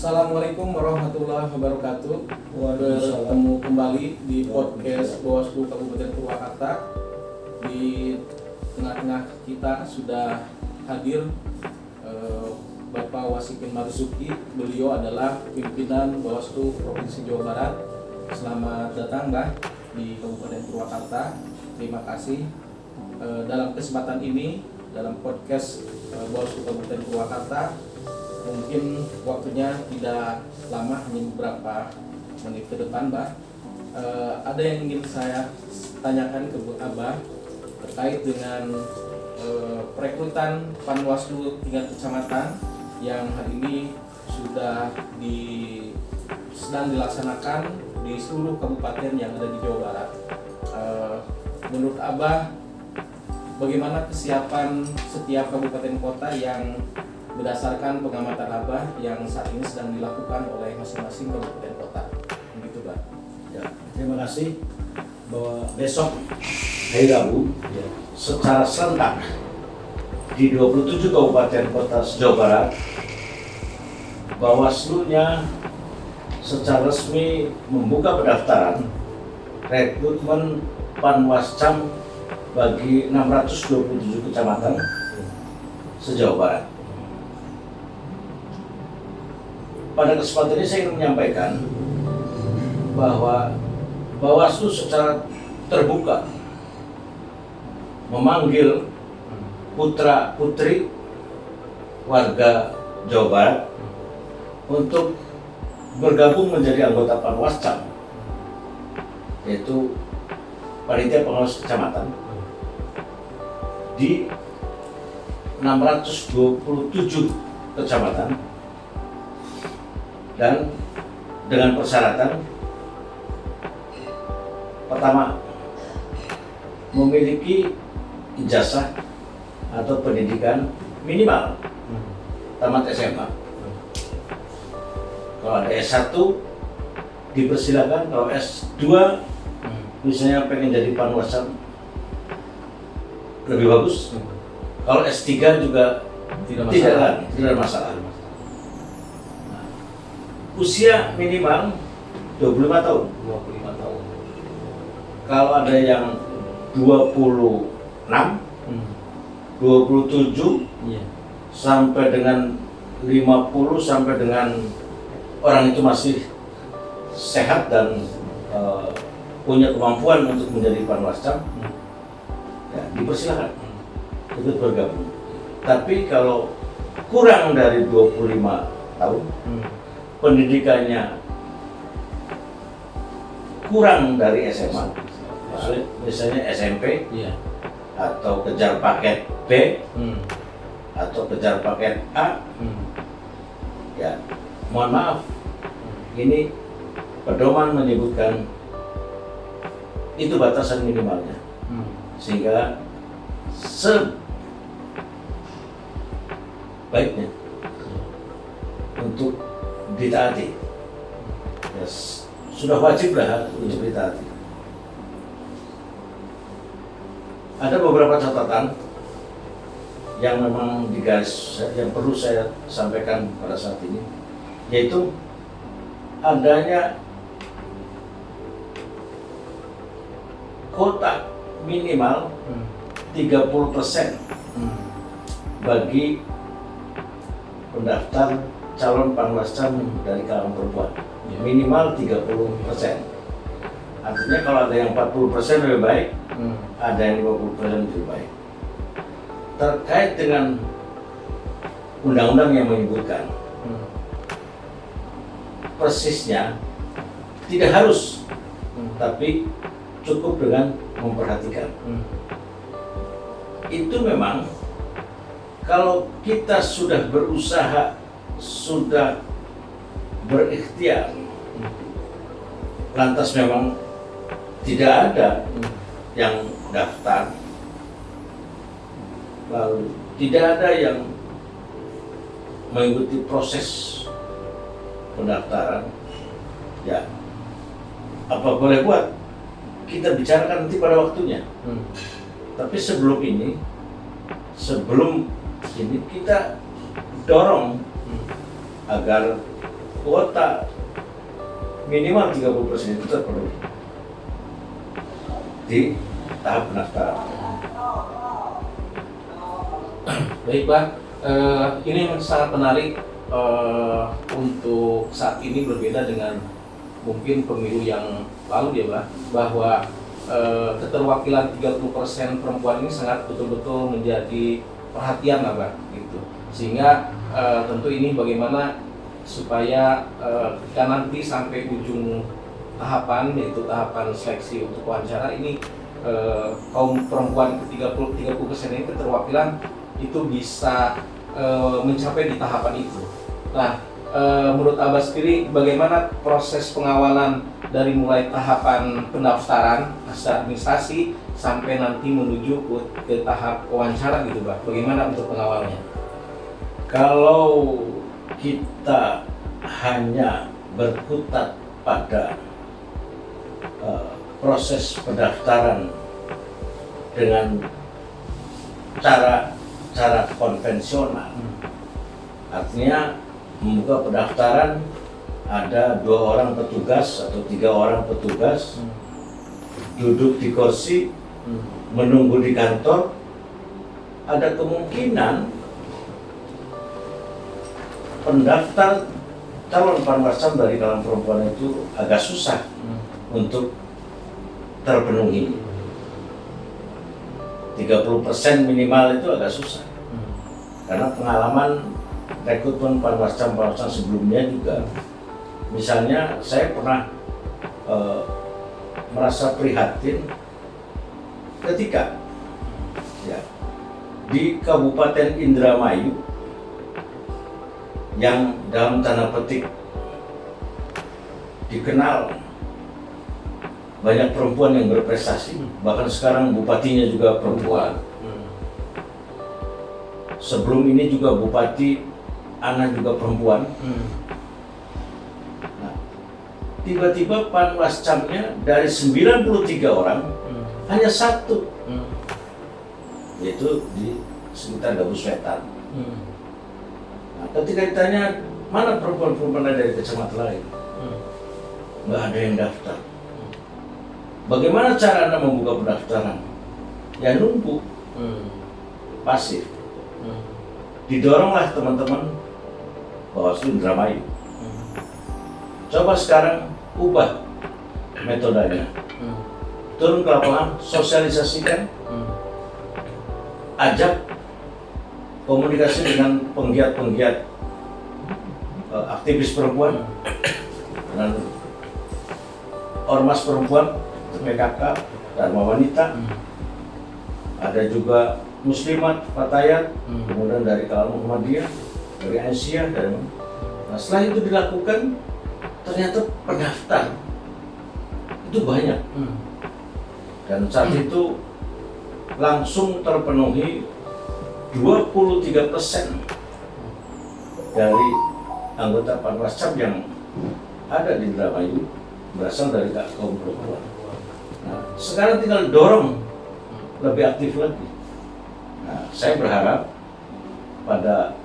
Assalamualaikum warahmatullahi wabarakatuh. Bertemu kembali di podcast Bawaslu Kabupaten Purwakarta. Di tengah-tengah kita sudah hadir Bapak Wasikin Marzuki. Beliau adalah pimpinan Bawaslu Provinsi Jawa Barat. Selamat datang, Mbah, di Kabupaten Purwakarta. Terima kasih. Dalam kesempatan ini, dalam podcast Bawaslu Kabupaten Purwakarta, mungkin waktunya tidak lama, hanya beberapa menit ke depan, Mbak. Ada yang ingin saya tanyakan ke Bu Abah terkait dengan perekrutan Panwaslu tingkat kecamatan yang hari ini sudah sedang dilaksanakan di seluruh kabupaten yang ada di Jawa Barat. Menurut Abah, bagaimana kesiapan setiap kabupaten kota yang berdasarkan pengamatan Abah yang saat ini sedang dilakukan oleh masing-masing kabupaten kota? Begitu, Pak. Ya, terima kasih. Bahwa besok hari Rabu secara serentak di 27 kabupaten kota Jawa Barat, Bawaslu-nya secara resmi membuka pendaftaran rekrutmen Panwascam bagi 627 kecamatan se-Jawa Barat. Pada kesempatan ini saya ingin menyampaikan bahwa Bawaslu secara terbuka memanggil putra-putri warga Jawa Barat untuk bergabung menjadi anggota Panwascam, yaitu Panitia Pengawas Kecamatan di 627 kecamatan, dan dengan persyaratan pertama, memiliki ijazah atau pendidikan minimal tamat SMA. Kalau ada S1 dipersilakan, kalau S2 misalnya pengen jadi Panwascam lebih bagus. Kalau S3 juga tidak ada masalah. Usia minimal 25 tahun. 25 tahun. Kalau ada yang 26, 27 sampai dengan 50, sampai dengan orang itu masih sehat dan punya kemampuan untuk menjadi Panwascam, ya, dipersilakan ikut bergabung. Tapi kalau kurang dari 25 tahun, pendidikannya kurang dari SMA, misalnya SMP, atau kejar paket B, atau kejar paket A, ya mohon maaf, ini pedoman menyebutkan itu batasan minimalnya, sehingga sebaiknya untuk ditaati. Ya, sudah wajib lah untuk ditaati. Ada beberapa catatan yang memang digaris, yang perlu saya sampaikan pada saat ini, yaitu adanya kuota minimal 30% bagi pendaftar calon Panwascam dari kalangan perempuan, minimal 30%. Artinya kalau ada yang 40% lebih baik, ada yang 50% lebih baik. Terkait dengan undang-undang yang menyebutkan, persisnya tidak harus, tapi cukup dengan memperhatikan. Itu memang kalau kita sudah berusaha, sudah berikhtiar, lantas memang tidak ada yang daftar, lalu tidak ada yang mengikuti proses pendaftaran, ya apa boleh buat, kita bicarakan nanti pada waktunya. Tapi sebelum ini kita dorong agar kuota minimal 30% itu terpenuhi di tahap pendaftaran. Baik Pak, ini sangat menarik untuk saat ini berbeda dengan mungkin pemilu yang lalu ya Pak, bahwa keterwakilan 30% perempuan ini sangat betul-betul menjadi perhatian lah Pak, gitu. Sehingga tentu ini bagaimana supaya ketika nanti sampai ujung tahapan, yaitu tahapan seleksi untuk wawancara ini, kaum perempuan 30% ini keterwakilan itu bisa mencapai di tahapan itu. Nah, menurut Abah sendiri bagaimana proses pengawalan dari mulai tahapan pendaftaran secara administrasi sampai nanti menuju ke tahap wawancara gitu Pak? Bagaimana untuk pengawalnya? Kalau kita hanya berkutat pada proses pendaftaran dengan cara konvensional, artinya membuka pendaftaran ada 2 orang petugas atau 3 orang petugas duduk di kursi menunggu di kantor, ada kemungkinan pendaftar calon panwascam dari kalangan perempuan itu agak susah untuk terpenuhi. 30% minimal itu agak susah. Karena pengalaman rekrutmen panwascam sebelumnya juga, misalnya saya pernah merasa prihatin ketika ya, di Kabupaten Indramayu yang dalam tanda petik dikenal banyak perempuan yang berprestasi, bahkan sekarang bupatinya juga perempuan. Sebelum ini juga Bupati Ana juga perempuan. Nah, tiba-tiba panwascamnya dari 93 orang hanya 1, yaitu di sekitar Gabus Wetan. Nah, ketika ditanya mana perempuan-perempuan dari kecamatan lain, nggak ada yang daftar. Bagaimana cara Anda membuka pendaftaran? Ya nunggu, pasif. Didoronglah teman-teman Bawaslu Indramayu. Coba sekarang ubah metodenya. Turun ke lapangan, sosialisasikan, ajak komunikasi dengan penggiat-penggiat aktivis perempuan, dengan ormas perempuan, PKK, Dharma Wanita, ada juga Muslimat, Fatayat, kemudian dari kalangan Muhammadiyah, dari Aisyah, dan nah, setelah itu dilakukan, ternyata pendaftar itu banyak, dan saat itu langsung terpenuhi 23% dari anggota Panwascam yang ada di Indramayu berasal dari kaum perempuan. Nah, sekarang tinggal dorong lebih aktif lagi. Nah, saya berharap pada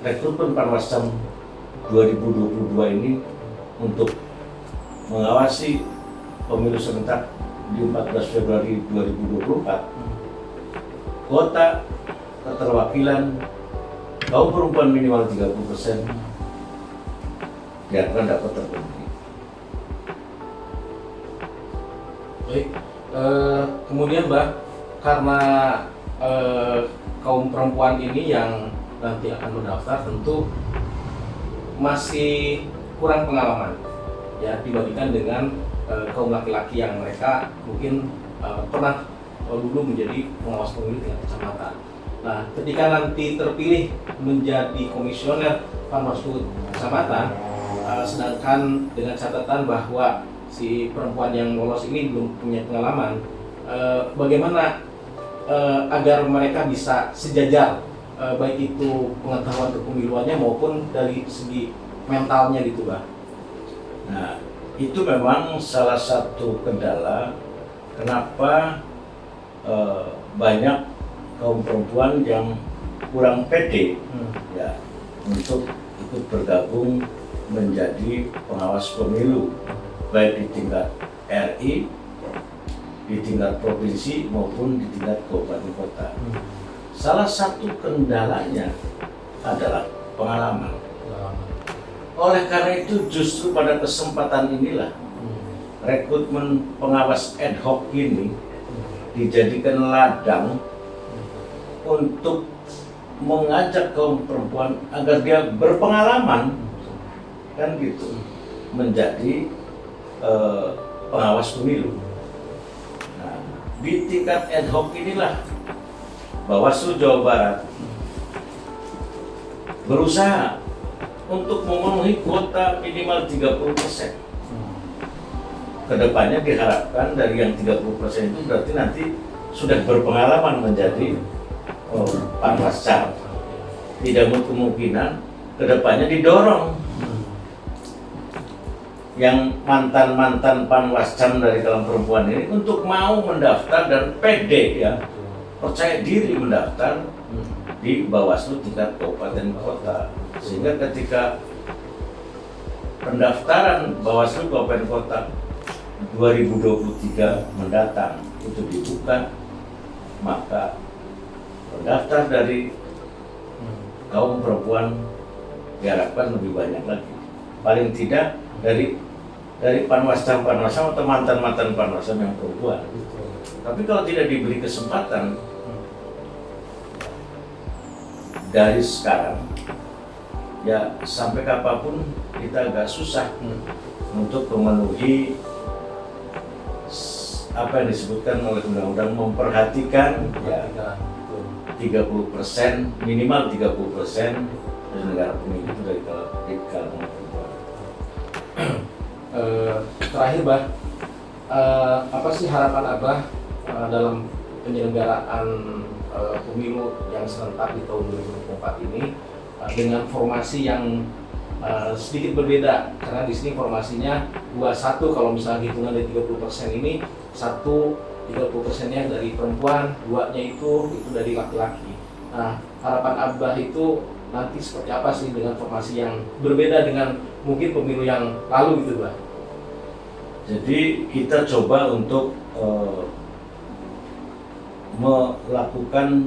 rekrutmen Panwascam 2022 ini untuk mengawasi pemilu serentak di 14 Februari 2024, kuota keterwakilan kaum perempuan minimal 30% diharapkan dapat terpenuhi. Baik, kemudian Mbak, karena kaum perempuan ini yang nanti akan mendaftar tentu masih kurang pengalaman ya dibandingkan dengan kaum laki-laki yang mereka mungkin pernah dulu menjadi pengawas pemilu tingkat kecamatan. Nah, ketika nanti terpilih menjadi komisioner Panwaslu kecamatan, sedangkan dengan catatan bahwa si perempuan yang lolos ini belum punya pengalaman, bagaimana agar mereka bisa sejajar, baik itu pengetahuan kepemiluannya maupun dari segi mentalnya gitu, Bah? Nah, itu memang salah satu kendala kenapa banyak kaum perempuan yang kurang pede ya untuk ikut bergabung menjadi pengawas pemilu, baik di tingkat RI, di tingkat provinsi maupun di tingkat kabupaten kota. Salah satu kendalanya adalah pengalaman. Oleh karena itu justru pada kesempatan inilah rekrutmen pengawas ad hoc ini dijadikan ladang untuk mengajak kaum perempuan agar dia berpengalaman, kan gitu, menjadi pengawas pemilu. Nah, di tingkat ad hoc inilah Bawaslu Jawa Barat berusaha untuk memenuhi kuota minimal 30%. Kedepannya diharapkan dari yang 30% itu berarti nanti sudah berpengalaman menjadi Panwascam. Tidak menutup kemungkinan kedepannya didorong yang mantan-mantan Panwascam dari kalangan perempuan ini untuk mau mendaftar dan pede, ya, percaya diri mendaftar di Bawaslu tingkat kabupaten kota, sehingga ketika pendaftaran Bawaslu kabupaten kota 2023 mendatang itu dibuka, maka pendaftar dari kaum perempuan diharapkan lebih banyak lagi. Paling tidak dari Panwascam atau mantan-mantan Panwascam yang perempuan. Tapi kalau tidak diberi kesempatan dari sekarang, ya sampai kapanpun kita agak susah untuk memenuhi apa yang disebutkan oleh undang-undang, memperhatikan ya 30%, minimal 30% penyelenggara pemilu itu dari kalangan perempuan. Terakhir, Bah, apa sih harapan Abah dalam penyelenggaraan pemilu yang serentak di tahun 2024 ini dengan formasi yang sedikit berbeda, karena di sini formasinya 21, kalau misalnya hitungan dari 30% ini, 30%-nya dari perempuan, 2-nya itu dari laki-laki. Nah, harapan Abah itu nanti seperti apa sih dengan formasi yang berbeda dengan mungkin pemilu yang lalu gitu, Bah? Jadi kita coba untuk melakukan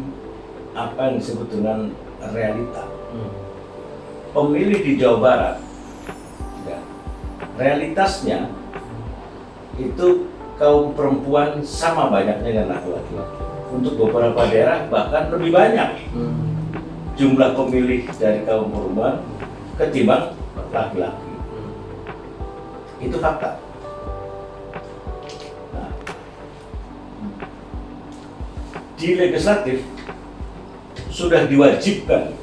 apa yang disebut dengan realita. Pemilih di Jawa Barat, ya, realitasnya itu kaum perempuan sama banyaknya dengan laki-laki. Untuk beberapa daerah bahkan lebih banyak jumlah pemilih dari kaum perempuan ketimbang laki-laki. Itu fakta. Nah, di legislatif sudah diwajibkan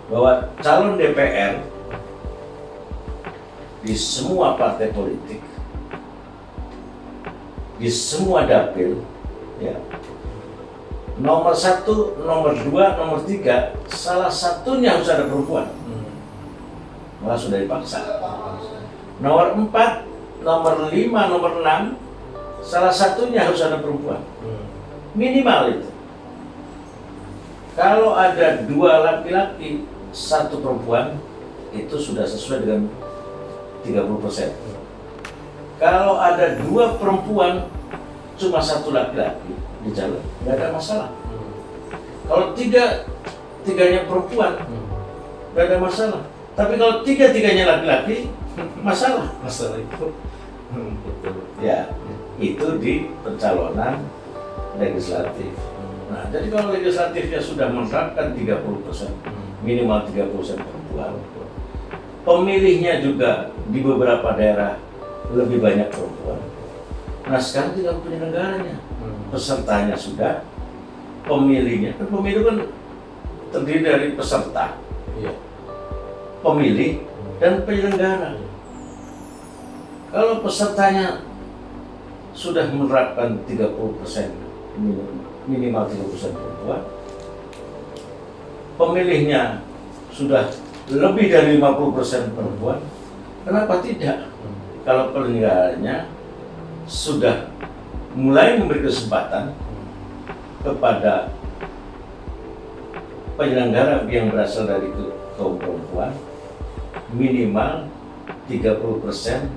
bahwa calon DPR di semua partai politik, di semua dapil, ya, nomor 1, nomor 2, nomor 3, salah satunya harus ada perempuan. Malah sudah dipaksa. Nomor 4, nomor 5, nomor 6, salah satunya harus ada perempuan. Minimal itu. Kalau ada 2 laki-laki, 1 perempuan, itu sudah sesuai dengan 30%. Kalau ada 2 perempuan, cuma 1 laki-laki di calon, nggak ada masalah. Kalau tiganya perempuan, nggak ada masalah. Tapi kalau 3-tiganya laki-laki, masalah itu. Ya, itu di pencalonan legislatif. Nah, jadi kalau legislatifnya sudah menerapkan 30%, minimal 30% perempuan, pemilihnya juga di beberapa daerah lebih banyak perempuan. Nah, sekarang tinggal penyelenggaranya, pesertanya sudah, pemilihnya, kan pemilu kan terdiri dari peserta, pemilih, dan penyelenggara. Kalau pesertanya sudah menerapkan 30%, minimal 30% perempuan, pemilihnya sudah lebih dari 50% perempuan, kenapa tidak? Kalau penyelenggaranya sudah mulai memberi kesempatan kepada penyelenggara yang berasal dari kaum perempuan minimal 30%,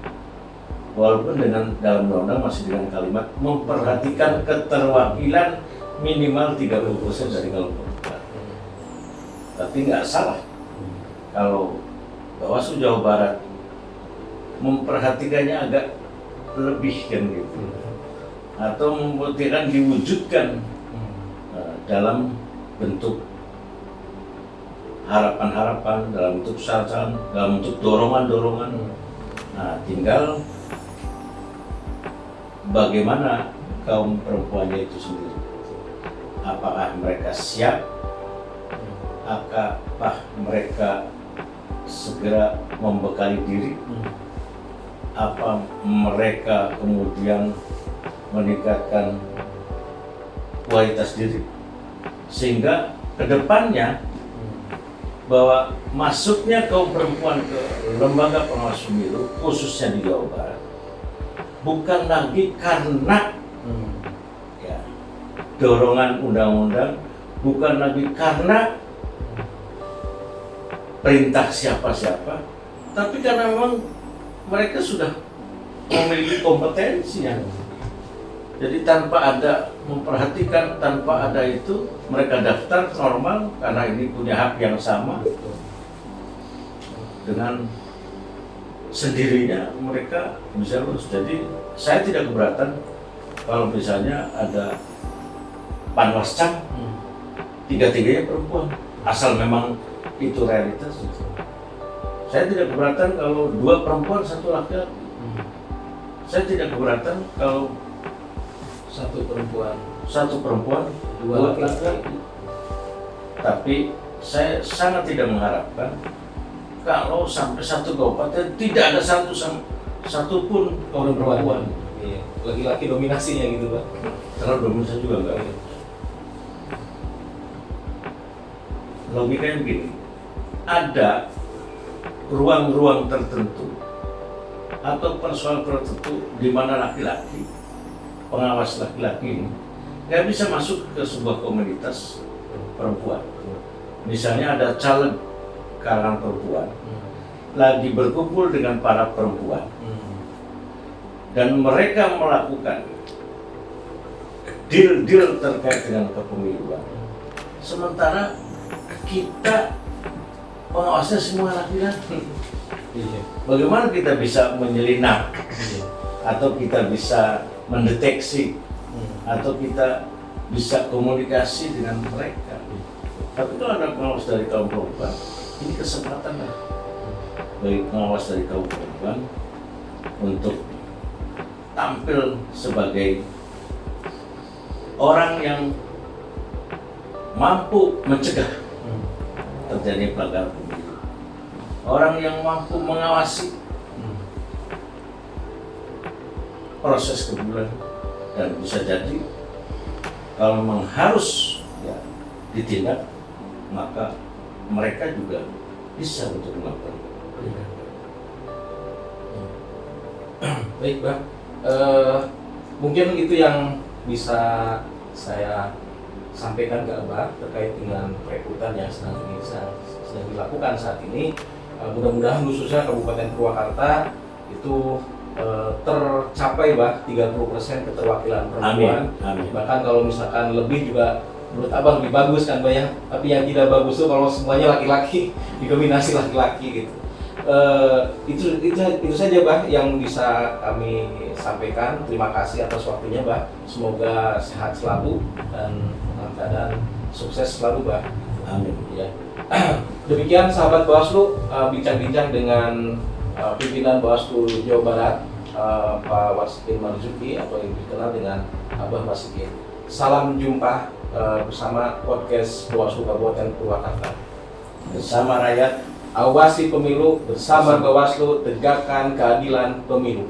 walaupun dengan dalam undang-undang masih dengan kalimat memperhatikan keterwakilan minimal 30% dari kaum perempuan. Tapi nggak salah kalau Bawaslu Jawa Barat memperhatikannya agak lebih kan gitu, atau memperhatikan diwujudkan dalam bentuk harapan-harapan, dalam bentuk syarat-syarat, dalam bentuk dorongan-dorongan. Nah, tinggal bagaimana kaum perempuannya itu sendiri. Apakah mereka siap? Apakah mereka segera membekali diri? Apa mereka kemudian meningkatkan kualitas diri? Sehingga kedepannya bahwa masuknya kaum perempuan ke lembaga pengawas pemilu khususnya di Jawa Barat bukan lagi karena ya, dorongan undang-undang, bukan lagi karena perintah siapa-siapa, tapi karena memang mereka sudah memiliki kompetensi ya. Jadi tanpa ada memperhatikan, tanpa ada itu, mereka daftar normal karena ini punya hak yang sama. Dengan sendirinya mereka bisa lulus. Jadi saya tidak keberatan kalau misalnya ada Panwascam, tiga-tiganya perempuan, asal memang itu realitas. Saya tidak keberatan kalau 2 perempuan 1 laki-laki. Saya tidak keberatan kalau 1 perempuan, 2 laki-laki. Tapi saya sangat tidak mengharapkan kalau sampai 1 kabupaten tidak ada satu pun kaum perempuan. Iya, laki-laki dominasinya gitu Pak. Kalau dominasi juga enggak. Logikanya begini, ada ruang-ruang tertentu atau persoalan tertentu di mana laki-laki, pengawas laki-laki ini nggak bisa masuk ke sebuah komunitas perempuan. Misalnya ada caleg kalangan perempuan lagi berkumpul dengan para perempuan dan mereka melakukan deal-deal terkait dengan kepemiluan, sementara kita pengawasnya semua laki-laki. Bagaimana kita bisa menyelinap atau kita bisa mendeteksi atau kita bisa komunikasi dengan mereka? Tapi kalau ada pengawas dari kaum perempuan, ini kesempatan lah bagi pengawas dari kaum perempuan untuk tampil sebagai orang yang mampu mencegah terjadi pelanggaran pemilu, orang yang mampu mengawasi proses pemilu, dan bisa jadi kalau memang harus ya, ditindak, maka mereka juga bisa untuk melakukan. Baik Bang, mungkin itu yang bisa saya sampaikan ke Abah terkait dengan perekrutan yang sedang dilakukan saat ini. Mudah-mudahan khususnya Kabupaten Purwakarta itu tercapai Bah 30% keterwakilan perempuan. Amin. Bahkan kalau misalkan lebih juga menurut Abang lebih bagus kan Bah ya. Tapi yang tidak bagus tuh kalau semuanya laki-laki, didominasi laki-laki gitu. Itu saja Bah yang bisa kami sampaikan. Terima kasih atas waktunya Bah. Semoga sehat selalu dan dalam keadaan sukses selalu Bah. Amin. Ya. Demikian sahabat Bawaslu, bincang-bincang dengan pimpinan Bawaslu Jawa Barat, Pak Wasikin Marzuki atau yang dikenal dengan Abah Wasikin. Salam jumpa bersama podcast Bawaslu Kabupaten Purwakarta. Bersama rakyat, Awasi pemilu, bersama Bawaslu, tegakkan keadilan pemilu.